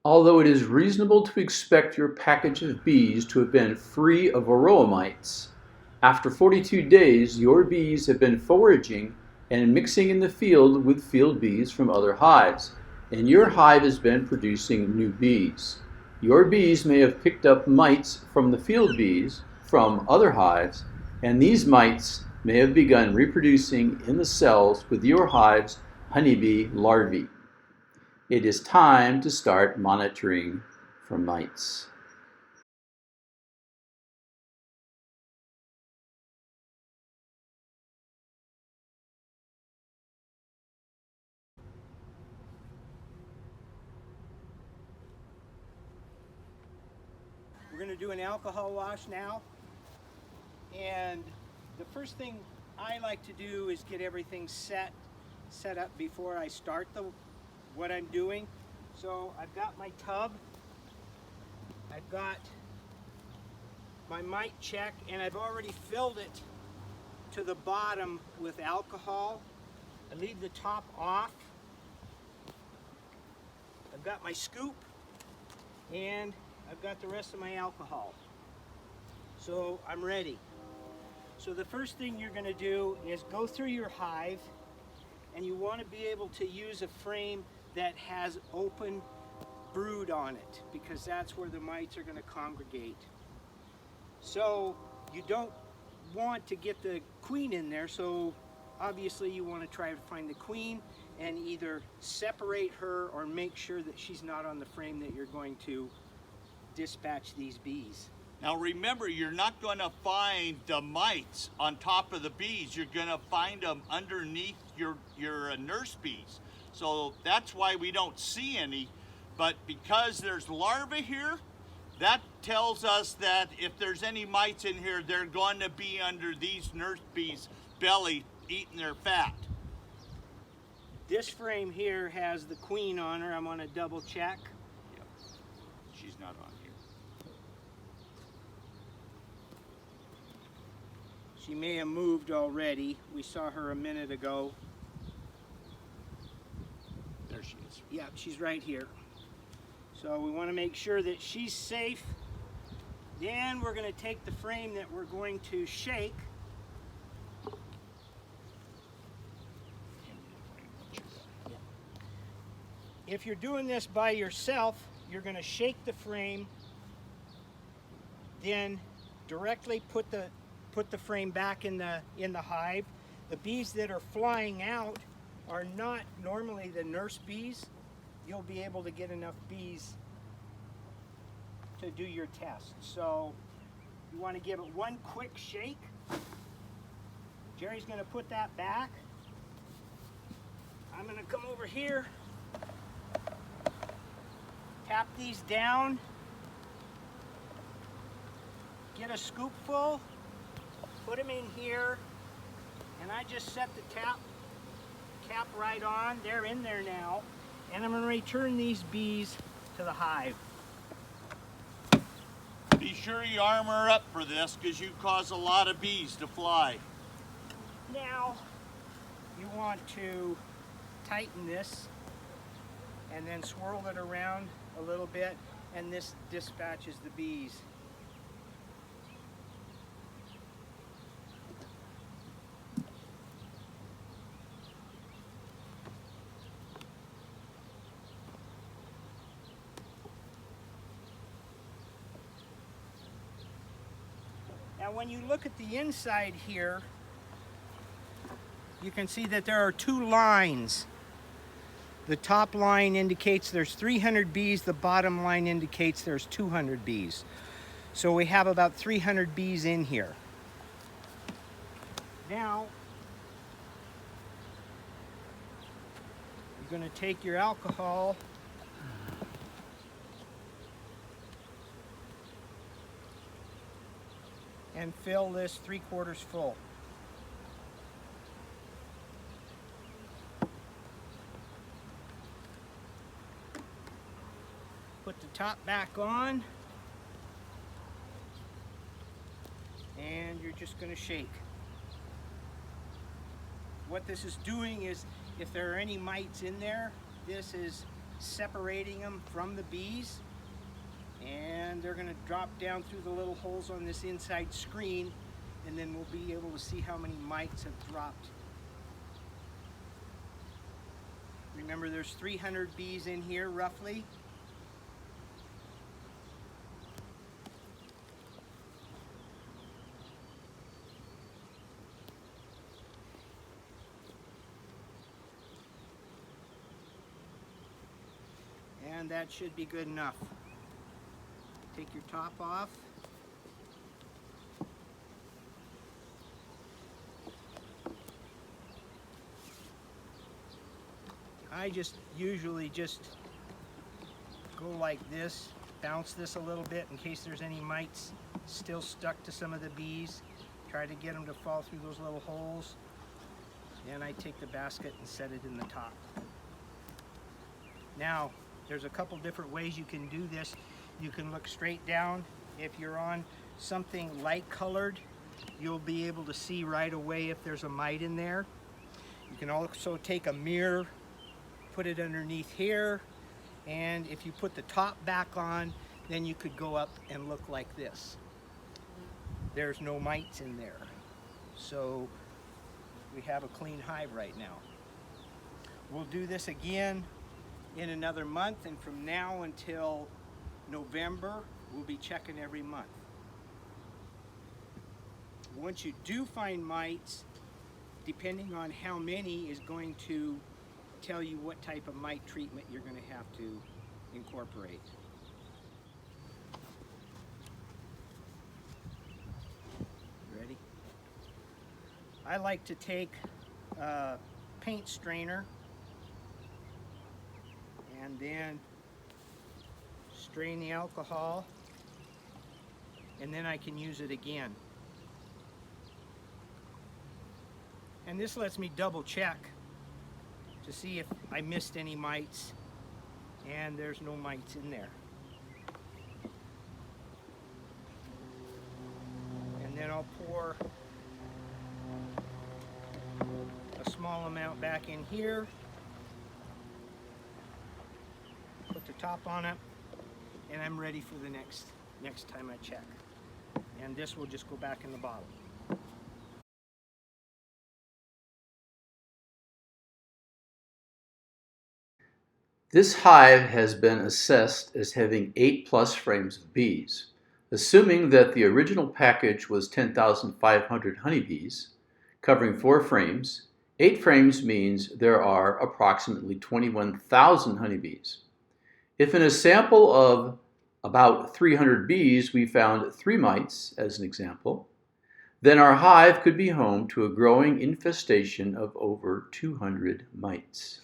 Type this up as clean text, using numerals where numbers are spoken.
Although it is reasonable to expect your package of bees to have been free of varroa mites, after 42 days your bees have been foraging and mixing in the field with field bees from other hives, and your hive has been producing new bees. Your bees may have picked up mites from the field bees from other hives, and these mites may have begun reproducing in the cells with your hive's honeybee larvae. It is time to start monitoring for mites. We're going to do an alcohol wash now, and the first thing I like to do is get everything set up before I start what I'm doing. So I've got my tub, I've got my mite check, and I've already filled it to the bottom with alcohol. I leave the top off. I've got my scoop, and I've got the rest of my alcohol. So I'm ready. So the first thing you're going to do is go through your hive, and you want to be able to use a frame that has open brood on it, because that's where the mites are going to congregate. So you don't want to get the queen in there, so obviously you want to try to find the queen and either separate her or make sure that she's not on the frame that you're going to dispatch these bees. Now remember, you're not going to find the mites on top of the bees. You're going to find them underneath your nurse bees. So that's why we don't see any. But because there's larvae here, that tells us that if there's any mites in here, they're going to be under these nurse bees' belly eating their fat. This frame here has the queen on her. I'm going to double check. Yep. She's not on here. She may have moved already. We saw her a minute ago. There she is. Yeah, she's right here. So we want to make sure that she's safe. Then we're going to take the frame that we're going to shake. If you're doing this by yourself, you're going to shake the frame, then directly put the frame back in the hive. The bees that are flying out are not normally the nurse bees. You'll be able to get enough bees to do your test. So you want to give it one quick shake. Jerry's going to put that back. I'm going to come over here, tap these down, get a scoopful, put them in here, and I just set the cap right on. They're in there now, and I'm going to return these bees to the hive. Be sure you armor up for this, because you cause a lot of bees to fly. Now you want to tighten this and then swirl it around a little bit, and this dispatches the bees. Now when you look at the inside here, you can see that there are two lines. The top line indicates there's 300 bees, the bottom line indicates there's 200 bees. So we have about 300 bees in here. Now, you're going to take your alcohol and fill this 3/4 full. Put the top back on, and you're just going to shake. What this is doing is, if there are any mites in there, this is separating them from the bees, and they're going to drop down through the little holes on this inside screen, and then we'll be able to see how many mites have dropped. Remember, there's 300 bees in here roughly. And that should be good enough. Take your top off. I usually just go like this, bounce this a little bit in case there's any mites still stuck to some of the bees. Try to get them to fall through those little holes. And I take the basket and set it in the top. Now, there's a couple different ways you can do this. You can look straight down. If you're on something light colored, you'll be able to see right away if there's a mite in there. You can also take a mirror, put it underneath here, and if you put the top back on, then you could go up and look like this. There's no mites in there. So we have a clean hive right now. We'll do this again in another month, and from now until November, we'll be checking every month. Once you do find mites, depending on how many is going to tell you what type of mite treatment you're going to have to incorporate. Ready? I like to take a paint strainer and then strain the alcohol, and then I can use it again. And this lets me double check to see if I missed any mites, and there's no mites in there. And then I'll pour a small amount back in here, put the top on it, and I'm ready for the next time I check. And this will just go back in the bottle. This hive has been assessed as having 8+ frames of bees. Assuming that the original package was 10,500 honeybees, covering 4 frames, 8 frames means there are approximately 21,000 honeybees. If in a sample of about 300 bees we found 3 mites, as an example, then our hive could be home to a growing infestation of over 200 mites.